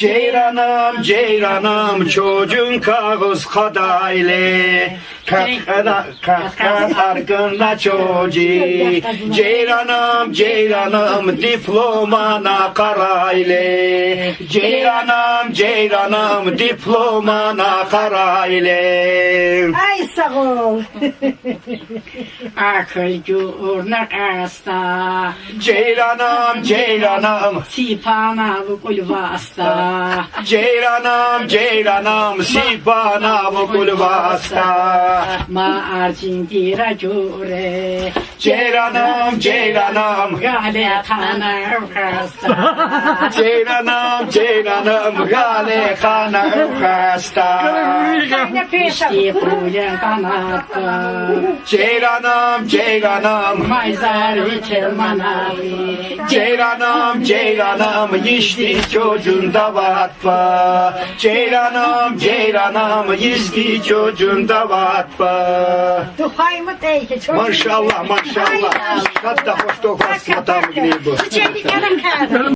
Ceyranım, ceyranım, çocuğun kağız kadaylı. Kalk arkında çocuğu. Ceyranım, ceyranım, diplomana karaylı. Ceyranım, ceyranım, diplomana karaylı. Ay sağ ol. Akıl gurna kasta. Ceyranım, ceyranım, Sipana bu kulvasta. ceyranım, ceyranım, sipana bu kulvasta. Ma arcindira jure. Ceyranım, ceyranım, Gale kana kasta. ceyranım, ceyranım, gale kana hasta. Ne peşa. İşte puyan kanatta. Ceyranım, ceyranım, Mayzar içer manavi. ceyranım, ceyranım, içti çocuğunda vatfa. Ceyranım, ceyranım, içti çocuğunda vatfa. Duhay mı değil ki? Maşallah, maşallah. Hatta hoş dokuz matam gibi bu. Çiçeğini gelin kaldı.